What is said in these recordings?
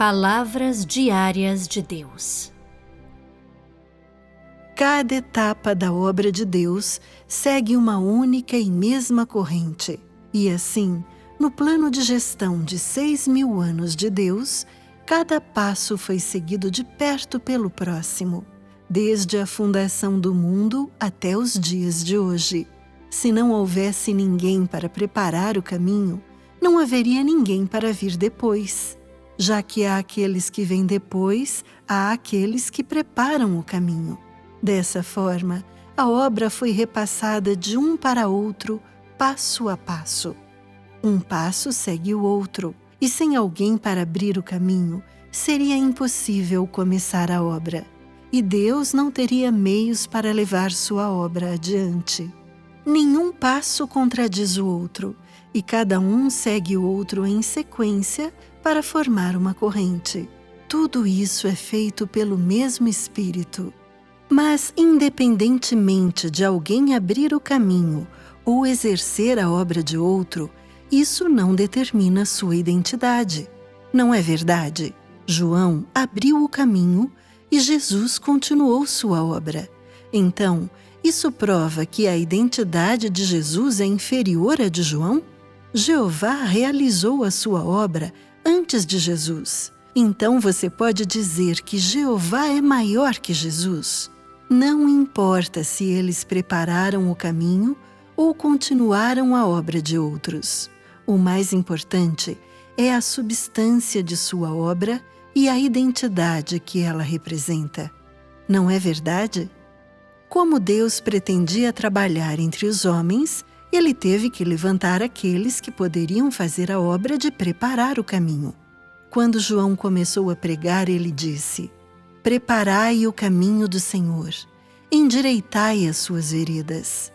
Palavras diárias de Deus. Cada etapa da obra de Deus segue uma única e mesma corrente. E assim, no plano de gestão de 6.000 anos de Deus, cada passo foi seguido de perto pelo próximo, desde a fundação do mundo até os dias de hoje. Se não houvesse ninguém para preparar o caminho, não haveria ninguém para vir depois. Já que há aqueles que vêm depois, há aqueles que preparam o caminho. Dessa forma, a obra foi repassada de um para outro, passo a passo. Um passo segue o outro, e sem alguém para abrir o caminho, seria impossível começar a obra. E Deus não teria meios para levar sua obra adiante. Nenhum passo contradiz o outro, e cada um segue o outro em sequência para formar uma corrente. Tudo isso é feito pelo mesmo Espírito. Mas, independentemente de alguém abrir o caminho ou exercer a obra de outro, isso não determina sua identidade. Não é verdade? João abriu o caminho e Jesus continuou sua obra. Então, isso prova que a identidade de Jesus é inferior à de João? Jeová realizou a sua obra antes de Jesus. Então você pode dizer que Jeová é maior que Jesus? Não importa se eles prepararam o caminho ou continuaram a obra de outros. O mais importante é a substância de sua obra e a identidade que ela representa. Não é verdade? Como Deus pretendia trabalhar entre os homens, ele teve que levantar aqueles que poderiam fazer a obra de preparar o caminho. Quando João começou a pregar, ele disse: "Preparai o caminho do Senhor, endireitai as suas veredas.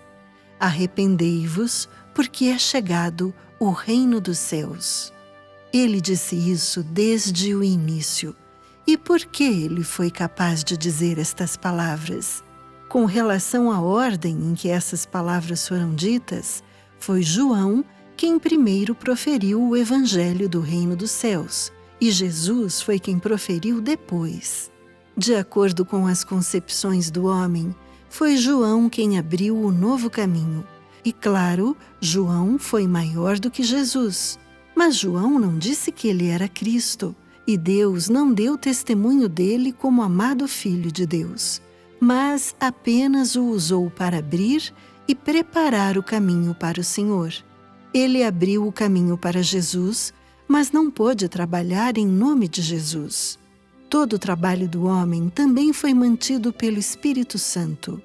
Arrependei-vos, porque é chegado o reino dos céus." Ele disse isso desde o início. E por que ele foi capaz de dizer estas palavras? Com relação à ordem em que essas palavras foram ditas, foi João quem primeiro proferiu o evangelho do reino dos céus, e Jesus foi quem proferiu depois. De acordo com as concepções do homem, foi João quem abriu o novo caminho. E claro, João foi maior do que Jesus. Mas João não disse que ele era Cristo, e Deus não deu testemunho dele como amado Filho de Deus, mas apenas o usou para abrir e preparar o caminho para o Senhor. Ele abriu o caminho para Jesus, mas não pôde trabalhar em nome de Jesus. Todo o trabalho do homem também foi mantido pelo Espírito Santo.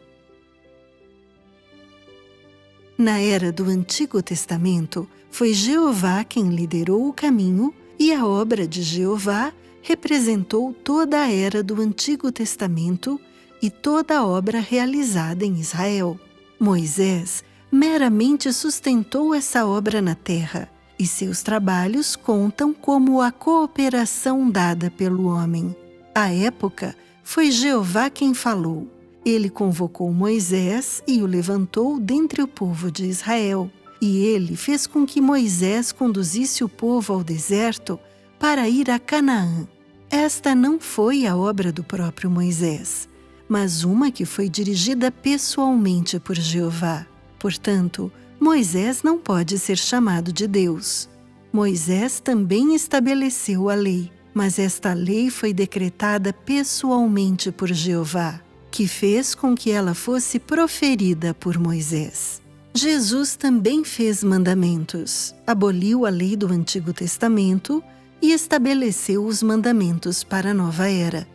Na era do Antigo Testamento, foi Jeová quem liderou o caminho, e a obra de Jeová representou toda a era do Antigo Testamento e toda a obra realizada em Israel. Moisés meramente sustentou essa obra na terra, e seus trabalhos contam como a cooperação dada pelo homem. À época, foi Jeová quem falou. Ele convocou Moisés e o levantou dentre o povo de Israel. E ele fez com que Moisés conduzisse o povo ao deserto para ir a Canaã. Esta não foi a obra do próprio Moisés, mas uma que foi dirigida pessoalmente por Jeová. Portanto, Moisés não pode ser chamado de Deus. Moisés também estabeleceu a lei, mas esta lei foi decretada pessoalmente por Jeová, que fez com que ela fosse proferida por Moisés. Jesus também fez mandamentos, aboliu a lei do Antigo Testamento e estabeleceu os mandamentos para a nova era.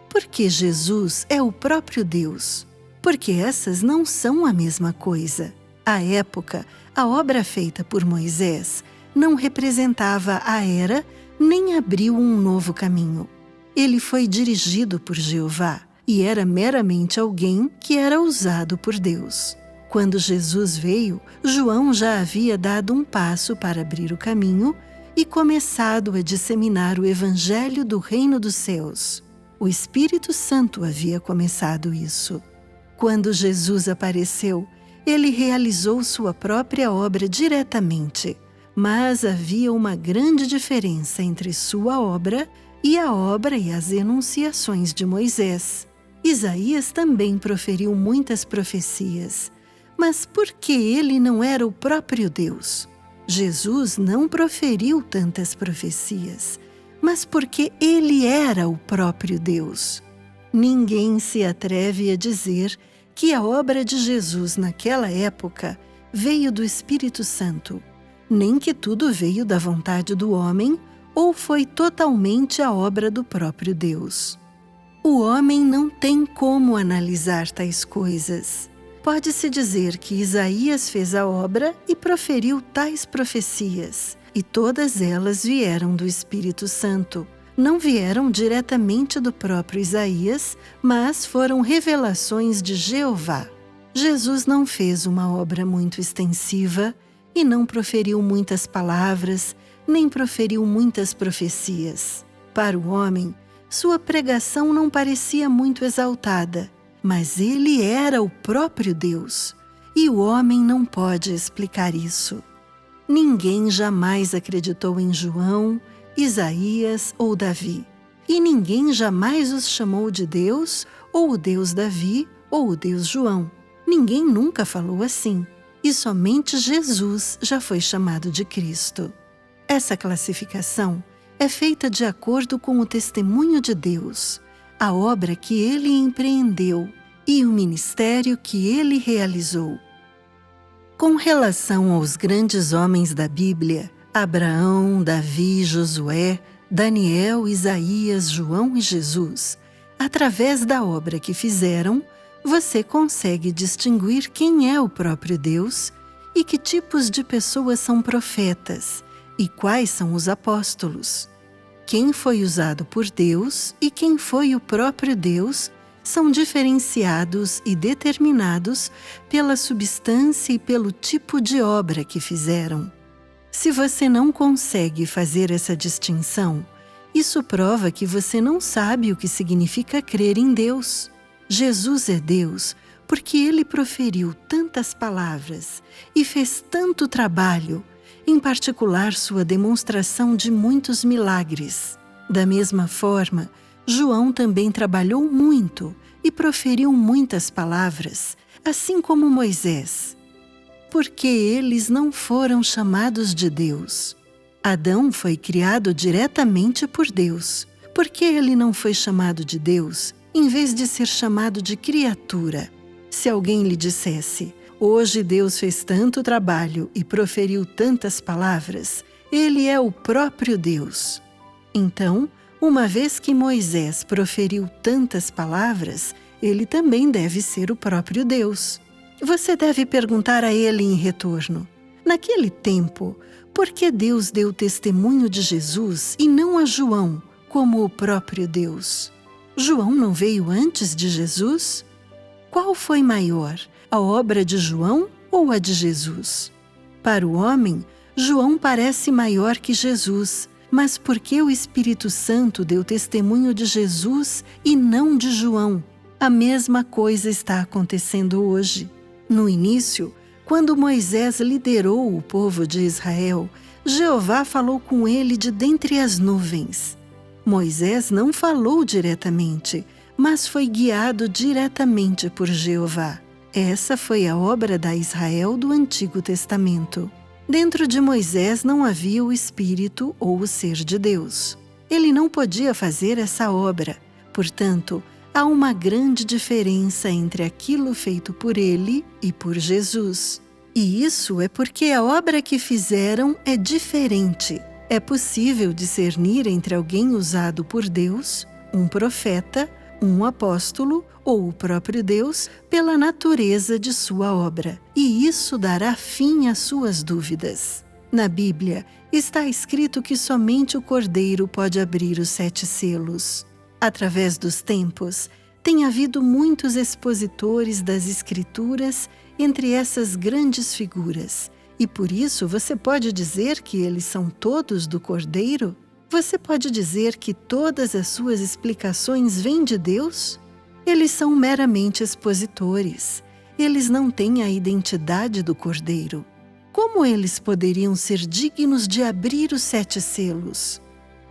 Porque Jesus é o próprio Deus, porque essas não são a mesma coisa. À época, a obra feita por Moisés não representava a era nem abriu um novo caminho. Ele foi dirigido por Jeová e era meramente alguém que era usado por Deus. Quando Jesus veio, João já havia dado um passo para abrir o caminho e começado a disseminar o evangelho do reino dos céus. O Espírito Santo havia começado isso. Quando Jesus apareceu, ele realizou sua própria obra diretamente, mas havia uma grande diferença entre sua obra e a obra e as enunciações de Moisés. Isaías também proferiu muitas profecias, mas por que ele não era o próprio Deus? Jesus não proferiu tantas profecias, mas porque ele era o próprio Deus. Ninguém se atreve a dizer que a obra de Jesus naquela época veio do Espírito Santo, nem que tudo veio da vontade do homem ou foi totalmente a obra do próprio Deus. O homem não tem como analisar tais coisas. Pode-se dizer que Isaías fez a obra e proferiu tais profecias, e todas elas vieram do Espírito Santo. Não vieram diretamente do próprio Isaías, mas foram revelações de Jeová. Jesus não fez uma obra muito extensiva e não proferiu muitas palavras, nem proferiu muitas profecias. Para o homem, sua pregação não parecia muito exaltada, mas ele era o próprio Deus, e o homem não pode explicar isso. Ninguém jamais acreditou em João, Isaías ou Davi, e ninguém jamais os chamou de Deus, ou o Deus Davi, ou o Deus João. Ninguém nunca falou assim, e somente Jesus já foi chamado de Cristo. Essa classificação é feita de acordo com o testemunho de Deus, a obra que ele empreendeu e o ministério que ele realizou. Com relação aos grandes homens da Bíblia, Abraão, Davi, Josué, Daniel, Isaías, João e Jesus, através da obra que fizeram, você consegue distinguir quem é o próprio Deus e que tipos de pessoas são profetas e quais são os apóstolos. Quem foi usado por Deus e quem foi o próprio Deus são diferenciados e determinados pela substância e pelo tipo de obra que fizeram. Se você não consegue fazer essa distinção, isso prova que você não sabe o que significa crer em Deus. Jesus é Deus porque ele proferiu tantas palavras e fez tanto trabalho, em particular sua demonstração de muitos milagres. Da mesma forma, João também trabalhou muito e proferiu muitas palavras, assim como Moisés. Porque eles não foram chamados de Deus. Adão foi criado diretamente por Deus. Por que ele não foi chamado de Deus, em vez de ser chamado de criatura? Se alguém lhe dissesse: hoje Deus fez tanto trabalho e proferiu tantas palavras, ele é o próprio Deus. Então, uma vez que Moisés proferiu tantas palavras, ele também deve ser o próprio Deus. Você deve perguntar a ele em retorno: naquele tempo, por que Deus deu testemunho de Jesus e não a João, como o próprio Deus? João não veio antes de Jesus? Qual foi maior, a obra de João ou a de Jesus? Para o homem, João parece maior que Jesus, mas porque o Espírito Santo deu testemunho de Jesus e não de João. A mesma coisa está acontecendo hoje. No início, quando Moisés liderou o povo de Israel, Jeová falou com ele de dentre as nuvens. Moisés não falou diretamente, mas foi guiado diretamente por Jeová. Essa foi a obra da Israel do Antigo Testamento. Dentro de Moisés não havia o Espírito ou o ser de Deus. Ele não podia fazer essa obra. Portanto, há uma grande diferença entre aquilo feito por ele e por Jesus. E isso é porque a obra que fizeram é diferente. É possível discernir entre alguém usado por Deus, um profeta, um apóstolo ou o próprio Deus pela natureza de sua obra, e isso dará fim às suas dúvidas. Na Bíblia está escrito que somente o Cordeiro pode abrir os 7 selos. Através dos tempos, tem havido muitos expositores das Escrituras entre essas grandes figuras, e por isso você pode dizer que eles são todos do Cordeiro? Você pode dizer que todas as suas explicações vêm de Deus? Eles são meramente expositores. Eles não têm a identidade do Cordeiro. Como eles poderiam ser dignos de abrir os 7 selos?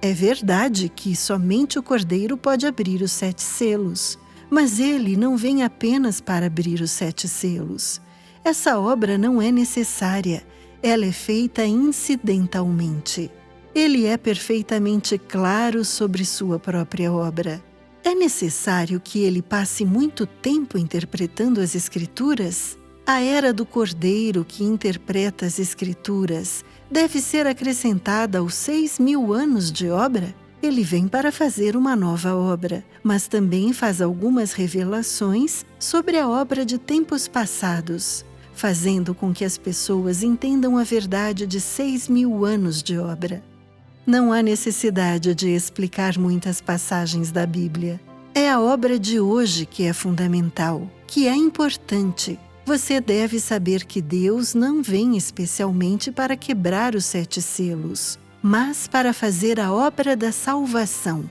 É verdade que somente o Cordeiro pode abrir os 7 selos, mas ele não vem apenas para abrir os 7 selos. Essa obra não é necessária, ela é feita incidentalmente. Ele é perfeitamente claro sobre sua própria obra. É necessário que ele passe muito tempo interpretando as Escrituras? A era do Cordeiro que interpreta as Escrituras deve ser acrescentada aos 6.000 anos de obra? Ele vem para fazer uma nova obra, mas também faz algumas revelações sobre a obra de tempos passados, fazendo com que as pessoas entendam a verdade de 6.000 anos de obra. Não há necessidade de explicar muitas passagens da Bíblia. É a obra de hoje que é fundamental, que é importante. Você deve saber que Deus não vem especialmente para quebrar os 7 selos, mas para fazer a obra da salvação.